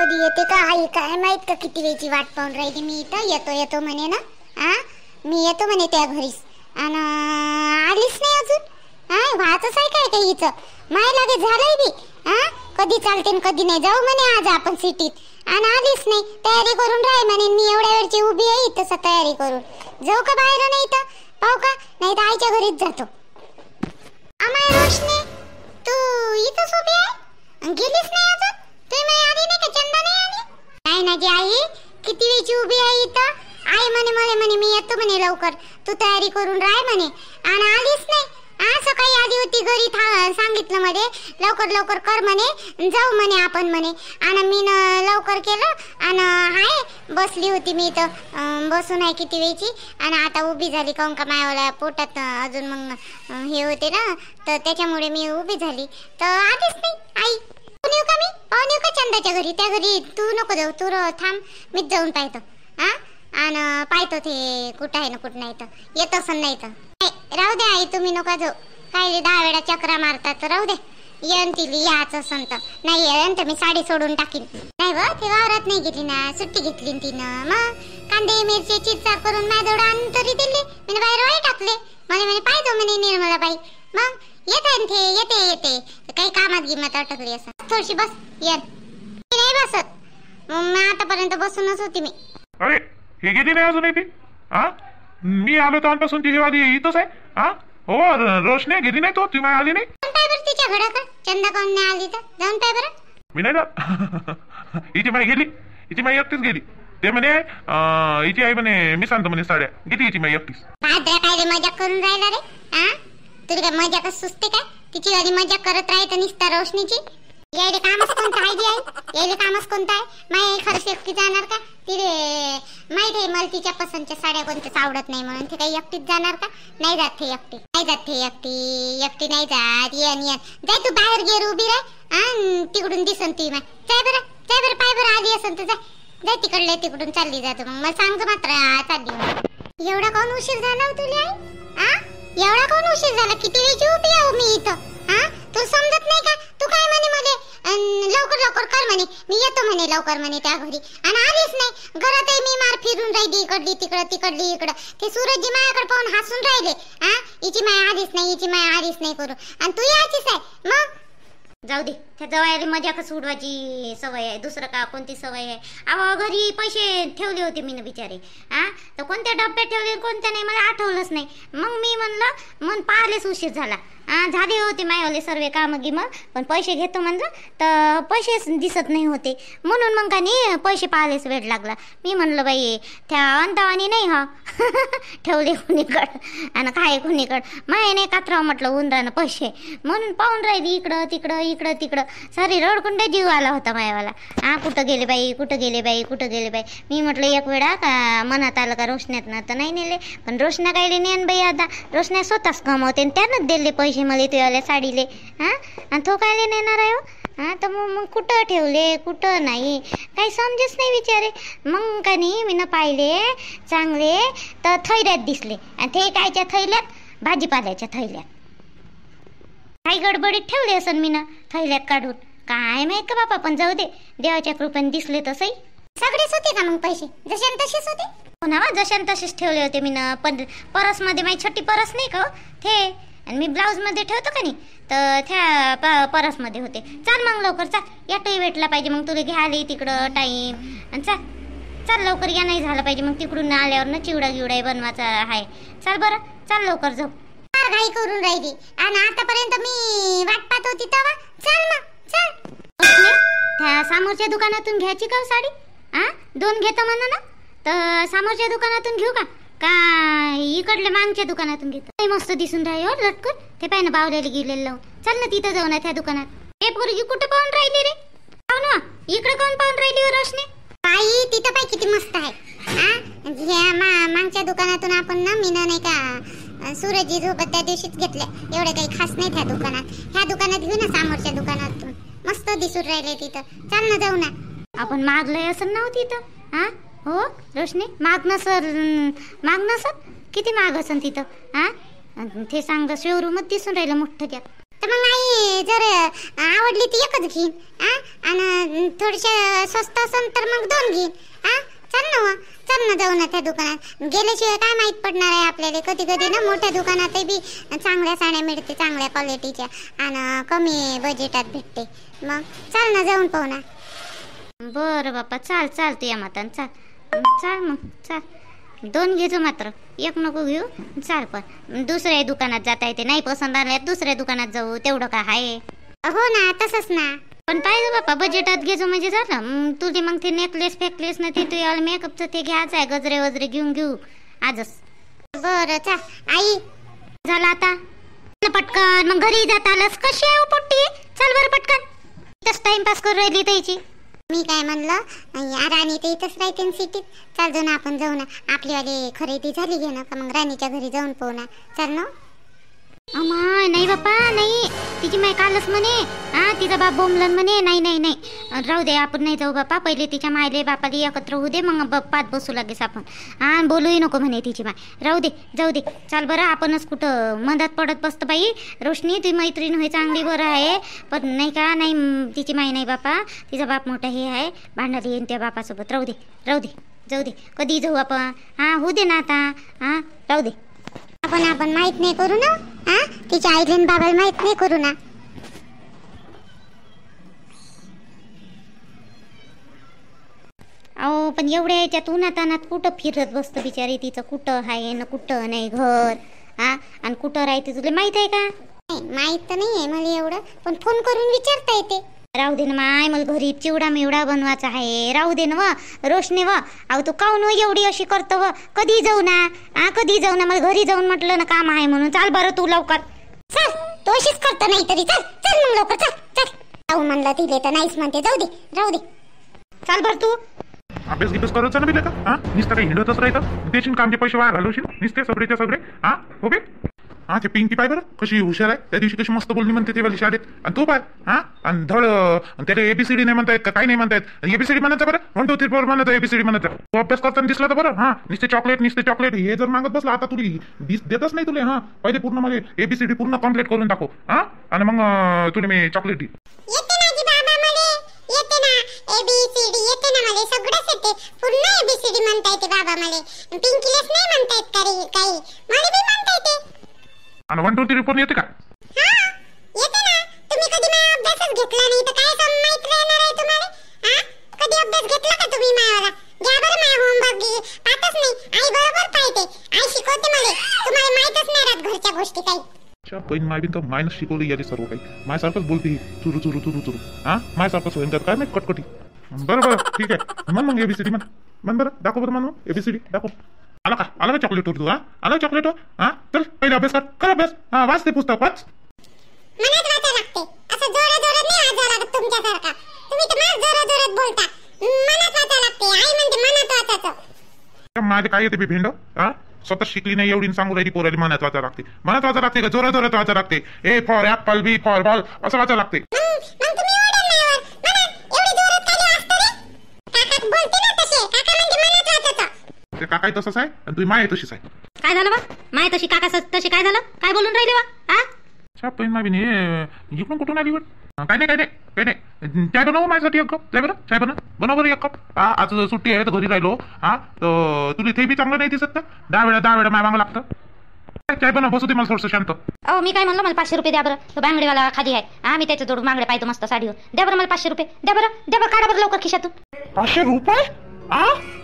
कधी येते का आई काय माहित का किती वेळची वाट पाहून राहिली मी इथं. येतो म्हणे ना. मी येतो म्हणे त्या घरीच आणि आलीच नाही अजून. व्हायचंच आहे काय ते हिचं माय लागे झालंय बी. कधी चालते न कधी नाही. जाऊ म्हणे आज आपण सिटीत आणि आलीच नाही. तयारी करून राह म्हणे. मी एवढ्या वेळची उभी आहे इथं तयारी करून. जाऊ का बाहेर नाही तर पाहू का नाही तर आईच्या घरीच जातो. अमाय रोशनी तू इथंच उभी आहे गेलीच नाही अजून. तू मी आली नाही का चंदा नाही आली. नाही ना जी आई किती वेळची उभी आहे इथं. आई म्हणे मी येतो म्हणे लवकर तू तयारी करून राह म्हणे आणि आलीच नाही. सकाळी आली होती घरी सांगितलं मध्ये लवकर कर म्हणे जाऊ म्हणे आपण म्हणे आणि मी लवकर केलं आणि हाय बसली होती मी इथं बसून आहे किती वेळची आणि आता उभी झाली काऊन का मायावाला पोटात अजून मग हे होते ना तर त्याच्यामुळे मी उभी झाली तर आलीच नाही. आई येऊ का मी पाहून येऊ का चंदाच्या घरी. त्या घरी तू नको जाऊ तू थांब मीच जाऊन पाहतो. आणि पाहतो ते कुठं आहे ना कुठं नाही तर येत असं नाही तर राहू दे आई तुम्ही नका जाऊ. काय 10 वेळा चक्रा मारतात राहू दे. येन तिली याचं संत नाही येन तर मी साडी सोडून टाकीन. नाही व ते वावरात नाही गेली ना सुट्टी घेतली तिनं. मग कांदे मिरची चिरचार करून माझ्याजवळ आणून तरी दिली मी बाहेर वाई टाकले. म्हणे पाहिजे म्हणे निर्मलाबाई. मग येत आहे ते येते काही कामात गिमात अटकली असं थोडीशी बस येन नाही बसत. मग आतापर्यंत बसूनच होती मी. अरे हे गेली नाही अजून ती. मी आलो तेव्हापासून ती वादी इथंच आहे. हो रोशनी गेली नाही तो ती माय आली नाही. तिच्या घराकडे चंदा कोण नाही आली तर जाऊन पाय बरं. मी नाही जात. हिची माई गेली. हिची माई एकटीच गेली. ते म्हणे हिची आई म्हणे मी सांगतो म्हणे साड्या किती हिची माई एकटीच. काय मजा करून राहिला रे. तुला काय मजा का सुचते काय. तिची वाली मजा करत राहते निसता रोशनीची. यायले कामच कोणतं आहे जी आई. यायले कामच कोणतं आहे. माई खरंच एकटी जाणार का तिथे माहित आहे मला तिच्या पसंतच्या साड्या कोणत्याच आवडत नाही म्हणून ते काही एकटीच जाणार का. नाही जात ते एकटी एकटी नाही जात. येन जाय तू बाहेर गेर उभी राह तिकडून दिसन ती माय. जाय बरं पाय बरं आली असन तर जाय तिकडले तिकडून चालली जातो. मग मला सांग मात्र चालली. एवढा कोण उशीर झाला तुला आई. एवढा कोण उशीर झाला किती वेळची उभी आहे मी इथं. तू समजत नाही का. तू काय म्हणे मध्ये लवकर कर म्हणे मी येतो म्हणे लवकर म्हणे त्या घरी आणि आलीच नाही. घरातही मी मार फिरून राहिली इकडली तिकडली इकडं. ते सूरजजी माझ्याकडे पाहून हसून राहिले. हिची माय आलीच नाही करू आणि तू यायचीच आहे. मग जाऊ दे त्या जवळ मजा का सोडवायची सवय आहे. दुसरं का कोणती सवय आहे. घरी पैसे ठेवले होते मी ना बिचारे. तर कोणत्या डब्यात ठेवले कोणत्या नाही मला आठवलंच नाही. मग मी म्हणलं मन पाहिलेच उशीर झाला. झाले होते मायवाले सर्व कामं गिमं पण पैसे घेतो म्हणलं तर पैसेच दिसत नाही होते म्हणून मग का नाही पैसे पाहिलेच वेळ लागला. मी म्हणलं बाई त्या अंतावानी नाही ठेवले कुणीकड आणि काय कुणीकड माय नाही कात्राव म्हटलं उंदरानं पैसे म्हणून पाहून राहिली इकडं तिकडं सारी रडकुंडे जीव आला होता मायावाला. कुठं गेले बाई. मी म्हटलं एक वेळा का मनात आलं का रोशन्यात तर नाही नेले पण रोशन्या कायले नेन बाई. आता रोशन्या स्वतःच कमवते त्यानंच दिले पैसे मला तुझ्याला साडीले. आणि तो कायले नेणार आहे. तर मग कुठं ठेवले कुठं नाही काही समजेच नाही विचारे. मग का नाही मी पाहिले चांगले तर थैल्यात दिसले आणि ते कायच्या थैल्यात भाजीपाल्याच्या थैल्यात. काही गडबडीत ठेवले असन मी थैल्यात काढून काय माहित का बापा. पण जाऊ दे देवाच्या कृपेने दिसले तसंही. सगळेच होते का मग पैसे जसे तसेच होते. हो ना जसे तसेच ठेवले होते मी पण परस मध्ये माझी छोटी परस नाही का ते आणि मी ब्लाऊज मध्ये ठेवतो का नाही तर त्या परस मध्ये होते. चाल मग लवकर चाल याटही भेटला पाहिजे मग तुला घ्यायला तिकडं टाईम आणि चाल लवकर या नाही झालं पाहिजे मग तिकडून आल्यावर ना चिवडा बनवायचा आहे. चाल बरं चाल लवकर जाऊ. घाई करून राहिली आणि आतापर्यंत मी वाट पाहत होती तेव्हा. चल त्या समोरच्या दुकानातून घ्यायची का साडी. 2 घेतो म्हणा ना तर समोरच्या दुकानातून घेऊ का इकडल्या मागच्या दुकानातून घेतो. मस्त दिसून राहिली लटकन ते पाय ना बावल्याला गेलेलं लावून. चल ना तिथं जाऊ ना त्या दुकानात. हे पोरगी कुठं पाहून राहिली रे. पाहू ना इकडे कोण पाहून राहिली हो रोशनी. बाई तिथं पाय किती मस्त आहे. मागच्या दुकानातून आपण ना मी नाही का सूरजजी झोपत त्या दिवशीच घेतल्या. एवढे काही खास नाही त्या दुकानात. ह्या दुकानात घेऊ ना समोरच्या दुकानातून मस्त दिसून राहिले तिथं. चल ना जाऊ ना. आपण मागलंय असं नव्हती तिथं. हो रोशनी माग नसत किती माग असन तिथं. ते सांग शोरूमच दिसून राहिलं मोठं त्यात. तर मग आई जर आवडली तर एकच घेईन आणि थोडीशे स्वस्त असेल तर मग 2 घेईन. चल ना जाऊ ना त्या दुकानात. गेल्याशिवाय काय माहित पडणार आहे आपल्याला. कधी कधी ना मोठ्या दुकानात बी चांगल्या साड्या मिळते, चांगल्या क्वालिटीच्या आणि कमी बजेटात भेटते. मग चल ना जाऊन पाहू ना. बरं बाप्पा, चाल तुझ्या मातान चाल मग चाल. 2 घेजो मात्र, 1 नको घेऊ. चाल पण दुसऱ्या दुकानात जाता येते. नाही पसंत आल्यात दुसऱ्या दुकानात जाऊ, तेवढं काय आहे. हो ना, तसंच ना. पण पाहिजे बाप्पा बजेटात घेजो म्हणजे झालं. तुझे मग ते नेकलेस फेकलेस ना, ते तुझ्या मेकअपचं ते घ्यायचं आहे. गजरे वजरे घेऊ आजच. बरं चा आई. झालं आता पटकन. मग घरी जात आलंस. कशी आहे पोट्टी? चल बरं पटकन. इथंच टाइमपास करू राहिली त्याची. मी काय म्हणलं, राणी तर इथंच राहते सिटीत. चल जाऊ ना, आपण जाऊ ना. आपलीवाली खरेदी झाली घे ना का मग राणीच्या घरी जाऊन पाहू ना. चल ना. अमाय नाही बाप्पा नाही. तिची माय कालच म्हणे तिचा बाप बोंबलन म्हणे. नाही राहू दे, आपण नाही जाऊ बाप्पा. पहिले तिच्या मायले बापाली एकत्र होऊ दे, मग बाप्पात बसू लागेस आपण. बोलूही नको म्हणे तिची माय. राहू दे, जाऊ दे. चाल बरं, आपणच कुठं मधात पडत बसतो बाई. रोशनी तुझी मैत्रीण होय चांगली बरं आहे, पण नाही का नाही तिची माय नाही बापा. तिचा बाप मोठा हे आहे, भांडायला येईन त्या बापासोबत. राहू दे जाऊ दे. कधी जाऊ आपण? होऊ दे ना आता. राहू दे. आपण माहित नाही करू ना. तिच्या आईला बाबाला माहित नाही करू ना. अहो पण एवढ्या याच्यात उन्हातानात कुठं फिरत बसतं बिचारी. तिचं कुठं आहे ना कुठं नाही घर. आणि कुठं राहते तुला माहित आहे का? माहित तर नाही आहे मला एवढं, पण फोन करून विचारता येते. राहू दे ना माय, मला घरी चिवडा मिवडा बनवायचा आहे. राहू दे ना व रोशनी व. अहो तू काऊन एवढी अशी करतो व? कधी जाऊ ना मला घरी जाऊन म्हटलं ना काम आहे म्हणून. चाल बरं तू लवकर. चल, तू अशीच करतो नाही तरी. चल मग लवकर. चल जाऊ म्हणलं तिले तर नाहीच म्हणते. जाऊ दे. चाल बरं तू. अभ्यास गिभ्यास करायचा ना बिले का? नुसतं काही हिंडतच राहतं. त्याची कामचे पैसे वाया घालवशील नुसते सगळेच्या सगळे. हो बे. ते पिंकी पाय बरं कशी हुशार आहे. त्या दिवशी कशी मस्त बोलली म्हणते ते वाली शाळेत. आणि तू पाय आणि धड त्याला ABCD नाही म्हणता येत का? काही नाही म्हणता येत. ABCD म्हणायचं बरं. 1 2 3 4 म्हणायचं ABCD म्हणायचं. तू अभ्यास करताना दिसला तर बरं. नुसते चॉकलेट हे जर मागत बसला आता तुला देतच नाही तुला. पहिले पूर्ण मला ABCD पूर्ण कम्प्लीट करून टाकू. आणि मग तुला मी चॉकलेट दे. ABCD येते ना मला, सगळंच येते. पूर्ण ABCD म्हणता येते बाबा मला. पिंकीलाच नाही म्हणता येत काही. मला बी म्हणता येते. आणि 1 2 3 4 येते का? येते ना. तुम्ही कधी माझा अभ्यासच घेतला नाही तर काय माहित राहणार आहे तुम्हाला? कधी अभ्यास घेतला का तुम्ही माझ्यावाला? घ्या बरं माझा होमवर्क. पाहतच नाही. आई बरोबर पाहते. आई शिकवते मला. तुम्हाला माहितच नाही राहत घरच्या गोष्टी काही. बहीण मायबीन तर मायनच शिकवली यादी सर्व काही. मायसारखंच बोलते चुरू. मायसारखंच होईन त्यात काय नाही कटकटी. बरं ठीक आहे. मग ABCD म्हण बरं. दाखव बरं म्हणून ABCD दाखव. आला का चॉकलेट तू? आला चॉकलेट? चल पहिले अभ्यास कर अभ्यास. वाच ते पुस्तक वाच. मनात वाचा लागते. असं जोरात नाही वाचा लागत तुमच्यासारखा. तुम्ही तर माझ जोरात बोलता. मनात वाचा लागते. आई म्हणते मनात वाचायचं. माझे काय येते बी भेंड. स्वतः शिकली नाही एवढी सांगू राहिली पोराली मनात वाचा लागते. मनात वाचा लागते का जोरात वाचा लागते? A for apple, B for ball असं वाचा लागते. मग तुम्ही ओरडा नाहीवर. एवढी जोरात काय असतं रे? काका बोलते ना तसे. काका म्हणते मनात वाचायचं. ते काकाही तसंच आहे आणि तुझी माय तशीच आहे. काय झालं बा? माय तशी काका तशी काय झालं? काय बोलून राहिले बा? बहीण मायबीन इकडून कुठून आली? काय नाही. चाय बनव माझ्यासाठी 1 कप. चाय बनव बरं 1 कप. आज सुट्टी आहे तर घरी राहिलो. तर तुला इथे बी चांगलं नाही दिसत का? 10 वेळा माय मागं लागतं. चाय बनव, बसू दे मला थोडंसं शांत. मी काय म्हणलं, मला 500 रुपये द्या बरं. तो बांगडेवाला खाली आहे. मी त्याच्या जोडून बांगडे पाहतो मस्त साडीवर. द्या बरं मला 500 रुपये. द्या बरं काढा बरं लवकर खिशातून. 500 रुपये?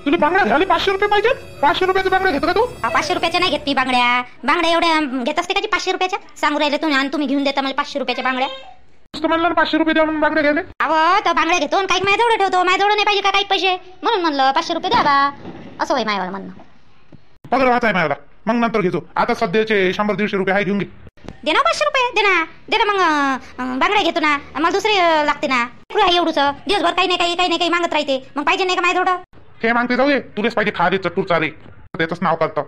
तुला बांगड्या घ्यायला 500 रुपये पाहिजे? 500 रुपयाचे बांगड्या घेतो का तू? 500 रुपयाच्या नाही घेत मी बांगड्या एवढ्या घेत असते का 500 रुपयाच्या? सांगू राहिले तुम्ही आणि तुम्ही घेऊन देता मला 500 रुपयाच्या बांगड्या. म्हणलं 500 रुपये द्या म्हणून बांगड्या घ्यायला. तो बांगड्या घेतो आणि काही माझ्याजवळ ठेवतो. माझ्याजवळ नाही पाहिजे का काही पैसे म्हणून म्हणलं 500 रुपये द्या बा. असं होय मायवाला म्हणणं. पगार वाचा आहे मायवाला. मग नंतर घेतो. आता सध्याचे 100-150 रुपये आहे घेऊन घे. दे ना 500 रुपये. दे ना मग बांगड्या घेतो ना. मला दुसरे लागते ना. एवढंच दिवसभर काही नाही काही मागत राहते. मग पाहिजे नाही का माझ्याजवळ? हे मागते जाऊ दे. तुलेच पाहिजे खाले चटूर चाले. त्याचंच नाव करतं.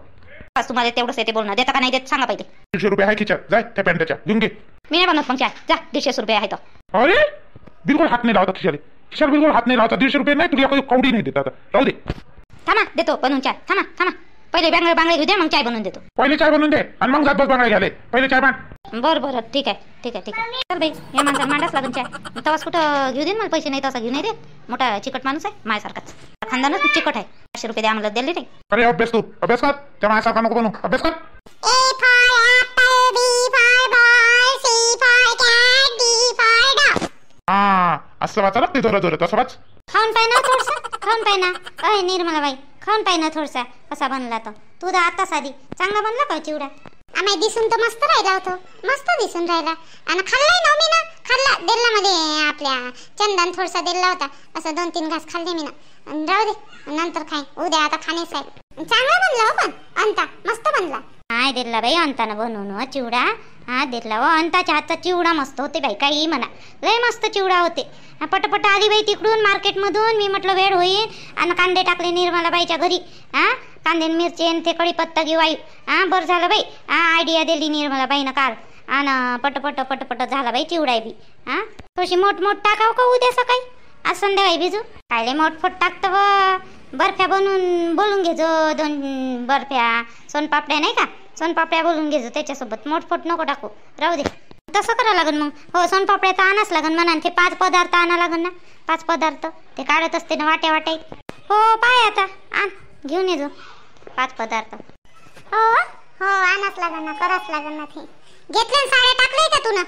बस तुम्हाला तेवढंच येते बोलणं. देता का नाही देत सांगा पहिले. 150 रुपये आहे खिच्यात. जाय त्या पॅन्टच्या घेऊन घे. मी नाही बनवत मग चाय. जा 150 रुपये आहे तर. अरे बिलकुल हात नाही लावता खिशाला बिलकुल हात नाही लावता. 150 रुपये नाही तुला काही कवडी नाही देत. आता राहू दे. थांबा देतो बनवून चाय. थांबा पहिले बांगडे घेऊ दे, मग चाय बनवून देतो. पहिले चाय बनवून दे आणि मग जात बस बांगडे घ्याले. पहिले चाय बांध. बरं ठीक आहे. चल बाई, या माणसाला मांडाच लागून चाय. तवाच कुठं घेऊ दे मला पैसे, नाही तसा घेऊ नाही देत. मोठा चिकट माणूस आहे माझ्यासारखाच. खानदानच खूप चिकट आहे. 500 रुपये द्या आम्हाला, दिले नाही. अरे अभ्यास कर. त्या माझ्यासारखा नको बनू. अभ्यास कर. A for apple, B for ball, C for cat, D for dog. हा, असं वाचा लागते जोरात असं वाच. खाऊन पाय ना थोडसा, खाऊन पाय ना. अय निर्मला बाई, खाऊन पाय ना थोडसा कसा बनला तो. तू तर आता साधी चांगला बनला का चिवडा? आम्ही दिसून तर मस्त राहिला होतो, मस्त दिसून राहिला. आणि खाल्लाय ना मी ना, खाल्ला दिल्लामध्ये आपल्या चंदन थोडसा दिला होता. असं 2-3 घास खाल्ले मी ना. राहू दे, नंतर खाईन. उद्या आता खाणे साहेब. चांगला बनला हो, पण अंता मस्त बनला. हाय दिला बाई अंतानं बनवून चिवडा. हा दिला व अंताच्या हातचा चिवडा मस्त होते बाई, काही म्हणा लय मस्त चिवडा होते. पटपट आली बाई तिकडून मार्केटमधून. मी म्हटलं वेळ होईल आणि कांदे टाकले निर्मलाबाईच्या घरी. हा, कांदे मिरची ते कढीपत्ता घेऊ आई. हा, बरं झालं बाई. हा, आयडिया दिली निर्मलाबाईनं काल. आणि पटपट झाला बाई चिवडा बी. हा, थोडीशी मोठ टाकाव का उद्या सकाळी? आज संध्याकाळी भिजू कायले मोठफोट टाकतं व. बर्फ्या बोलून घेजो, 2 बर्फ्या. सोनपापड्या नाही का, सोनपापड्या बोलून घेजो त्याच्यासोबत. मोठफोट नको टाकू, राहू दे. तसं करावं लागेल मग. हो, सोनपापड्या तर आणाच लागेल म्हणा. ते 5 पदार्थ आणा लागेल ना. 5 पदार्थ ते काढत असते ना वाट्या. हो, पाय आता आण, घेऊन येजो 5 पदार्थ. हो आणाच लागेल ना, कराच लागेल ना. ते घेतले साड्या टाकले का तू ना?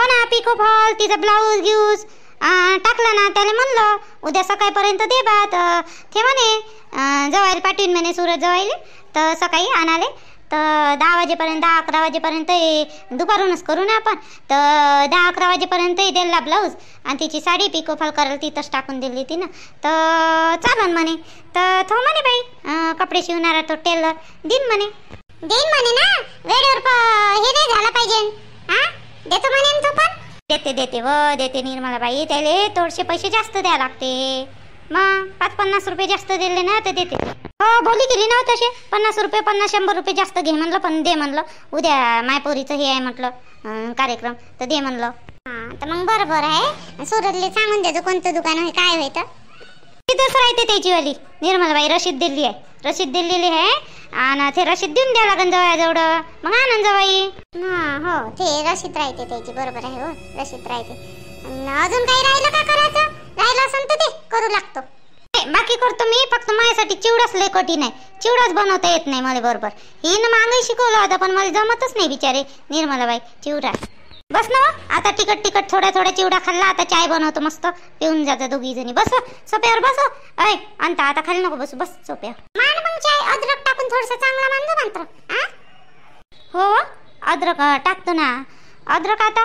हो ना, पिको फॉल तिचा ब्लाऊज घेऊस टाकला ना. त्याला म्हणलं उद्या सकाळपर्यंत दे बा. ते म्हणे जवायला पाठवीन म्हणे, सुरत जवायले. तर सकाळी आणाले तर 10 वाजेपर्यंत, 10-11 वाजेपर्यंत दुपारूनच करू ना आपण. तर 10-11 वाजेपर्यंत दिला ब्लाऊज. आणि तिची साडी पिको फॉल करायला तिथंच टाकून दिली तिनं. तर चालन म्हणे. तर तो म्हणे बाई कपडे शिवणारा तो टेलर देईन म्हणे ना. वेळेवर हे नाही झाला पाहिजे. हा, देतो म्हणे तो पण. देते निर्मलाबाई. त्याले थोडेसे पैसे जास्त द्या लागते. मग 5-50 रुपये जास्त दिले ना तर देते. हो, बोली केली ना तसे. 50 रुपये 50-100 रुपये जास्त घे म्हणलं, पण दे म्हणलं. उद्या मायपोरीचं हे आहे म्हटलं कार्यक्रम, तर दे म्हणलं. हा, तर मग बरोबर आहे. सुरतले सांगून देतो कोणतं दुकान होय, काय होय. तर तिथंच राहते त्याची वाली निर्मलाबाई. रशीद दिली आहे, रशीद दिलेली आहे. आणि ते रशीद देऊन द्या लागन जवळ. मग आनंद जवाई. हो, ते रशीद राहते त्याची, बरोबर आहे. हो, रशीद राहते. अजून काही राहिलं का करायचं? राहिलं असेल तर ते करू लागतो. बाकी करतो मी. फक्त माझ्यासाठी चिवडाच लय कठीण आहे. चिवडाच बनवता येत नाही मला बरोबर. हिनं मागही शिकवलं होता, पण मला जमतच नाही बिचारे निर्मलाबाई चिवडा. बस ना आता तिकट थोड्या चिवडा खाल्ला. आता चाय बनवतो मस्त, पिऊन जातं 2 जणी. बस सोप्यावर बस. अय अंता आता खाली नको बसू, बस सोप्यावर. मान मग चाय अद्रक टाकून थोडंसं चांगला मांडतो मंत्र. हो, अद्रक टाकतो ना. अद्रक आता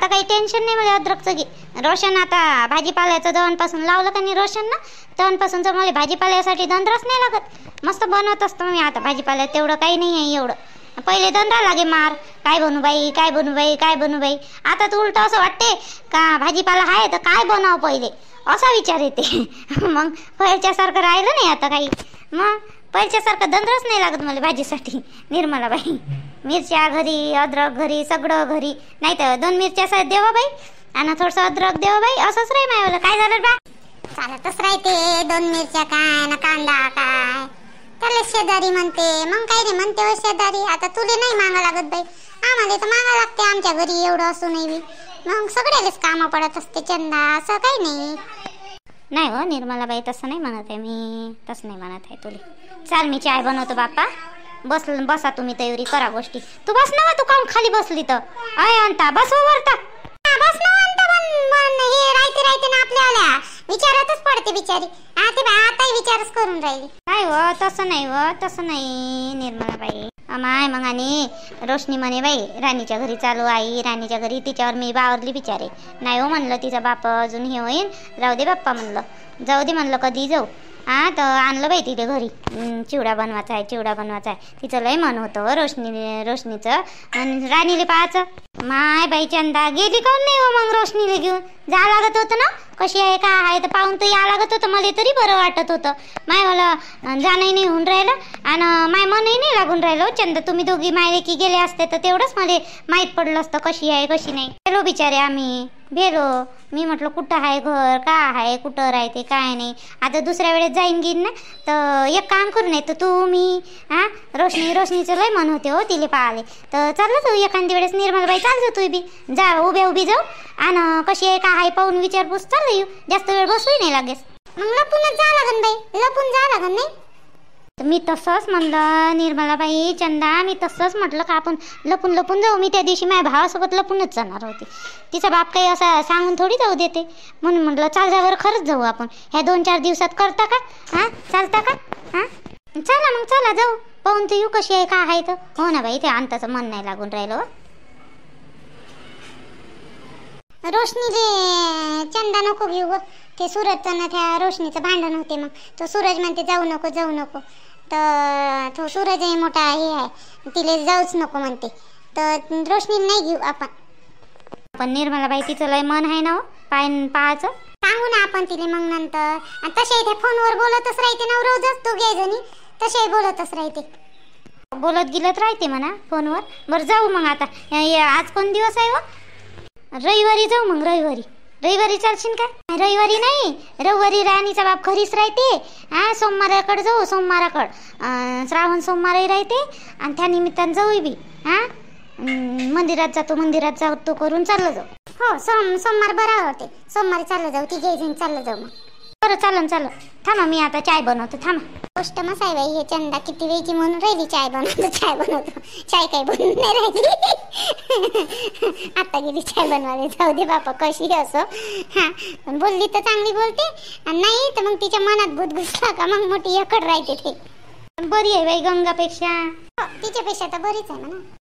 काही टेन्शन नाही मला अद्रकचं. घे रोशन. आता भाजीपाल्याचं दळणपासून लावलं का नाही रोशन ना, दळणपासूनचं मला भाजीपाल्यासाठी दंडरच नाही लागत. मस्त बनवत असतो मी आता भाजीपाल्या. तेवढं काही नाही आहे एवढं. पहिले दंडा लागे मार, काय बनू बाई. आता तर उलट असं वाटते का भाजीपाला आहे तर काय बनाव पहिले, असा विचार येते. मग पहिल्यासारखं राहिलं नाही आता काही. मग पहिल्यासारखं दंडरच नाही लागत मला भाजीसाठी निर्मलाबाई. मिरच्या घरी, अद्रक घरी, सगळं घरी. नाही तर 2 मिरच्या देवा बाई आणि थोडंसं अद्रक देवा बाई. असंच राही मायवलं. काय झालं बा? चालतच राहते. 2 मिरच्या काय ना कांदा काय, त्याला शेजारी म्हणते. मग काय रे म्हणते हो शेजारी. आता तुले नाही मागा लागत बाई, आम्हाला तर मागा लागते आमच्या घरी. एवढं असूनही बी मग सगळ्यालाच कामं पडत असते चंदा. असं काही नाही हो निर्मलाबाई, तसं नाही म्हणत आहे मी. तसं नाही म्हणत आहे तुले. चाल मी चाय बनवतो बाप्पा. बसा तुम्ही तयारी करा गोष्टी. तू बस ना, तू काऊन खाली बसली तर? अय अंता बस वरता. बस ना अंता. पण हे राहते ना आपल्याला विचारातच पडते बिचारी. आता विचारच करून राहिली. नाही हो, तसं नाही निर्मलाबाई. माय मग आणि रोशनी म्हणे बाई राणीच्या घरी चालू. आई राणीच्या घरी. तिच्यावर मी बावरली बिचारे. नाही हो म्हणलं, तिचा बाप अजून हे होईल. राहू दे बाप्पा म्हणलं, जाऊ दे म्हणलं, कधी जाऊ. हा, तर आणलं बाई तिथे घरी. चिवडा बनवायचा आहे. तिचं लय मन होतं रोशनीचं. आणि राणीले पाहायचं. माय बाई चंदा गेली काऊन नाही हो मग रोशनीला घेऊन? जा लागत होतं ना, कशी आहे काय आहे तर पाहून तर या लागत होतं. मला तरी बरं वाटत होतं. माय मला जाणंही नाही होऊन राहिलं आणि माय मनही नाही लागून राहिलं. चंदा तुम्ही दोघी मायले की गेले असते तर तेवढंच मला माहीत पडलं असतं कशी आहे कशी नाही. गेलो बिचारे आम्ही. भेलो. मी म्हटलं कुठं आहे घर, का आहे, कुठं राहते, काय नाही. आता दुसऱ्या वेळेस जाईन घेईन ना, तर एक काम करू नये तर तू मी रोशनीचं लय मन होते हो तिले पाहाले. तर चाललं तू एखादी वेळेस निर्मलबाई, चालतो तू बी, जा उभ्या उभी जाऊ आणि कशी आहे का आहे पाहून विचारपूस चाललं येऊ. जास्त वेळ बसूही नाही लागेल. मग लपूनच जा लागन बाई, लपून जा लागन नाही. मी तसंच म्हणलं निर्मलाबाई, चंदा, मी तसंच म्हटलं का आपण लपून लपून जाऊ. मी त्या दिवशी माझ्या भावासोबत लपूनच जाणार होते. तिचा बाप काही असा सांगून थोडी जाऊ देते. म्हणून म्हटलं चाल जावर खरंच जाऊ आपण. ह्या 2-4 दिवसात करता का? चालता का? चला मग, चला जाऊ, पाहून तर येऊ कशी आहे का आहे तर. हो ना बाई, ते अंताचं मन नाही लागून राहिलं. रोशनीले चंदा नको घेऊ ग. ते सूरजचं ना त्या रोशनीचं भांडण होते. मग तो सूरज म्हणते जाऊ नको. तर तो सूरज आहे मोठा हे आहे, तिले जाऊच नको म्हणते. तर रोशनी नाही घेऊ आपण. पण निर्मलाबाई तिचं लय मन आहे ना हो पाहायचं. सांगू ना आपण तिले मग नंतर. आणि तसे ते फोनवर बोलतच राहते ना रोजच, तू घे जणी तसे बोलतच राहते. बोलत गिलत राहते म्हणा फोनवर. बरं जाऊ मग आता. आज कोण दिवस आहे हो? रविवारी जाऊ मग. रविवारी चालशील काय? रविवारी नाही, रविवारी राणीचा बाप घरीच राहते. सोमवाराकडे जाऊ, श्रावण सोमवारही राहते आणि त्या निमित्तानं जाऊ बी. मंदिरात जातो करून चाललं जाऊ. हो, सोमवार बरा होते. सोमवारी चाललं जाऊ, ती घे चाललं जाऊ मग. बरं चालन. थांबा, मी आता चाय बनवतो. थांबा. गोष्ट मस्त आहे बाई. हे चंदा किती वेळची म्हणून राहिली चाय बनवतो. चाय काही बनवून नाही राहिली. आता गेली चाय बनवायला. जाऊ दे बापा, कशी असो. बोलली तर चांगली बोलते, नाही तर मग तिच्या मनात भूत घुसला का मग मोठी एकड राहते. ते बरी आहे बाई गंगापेक्षा. तिच्यापेक्षा तर बरीच आहे म्हणा.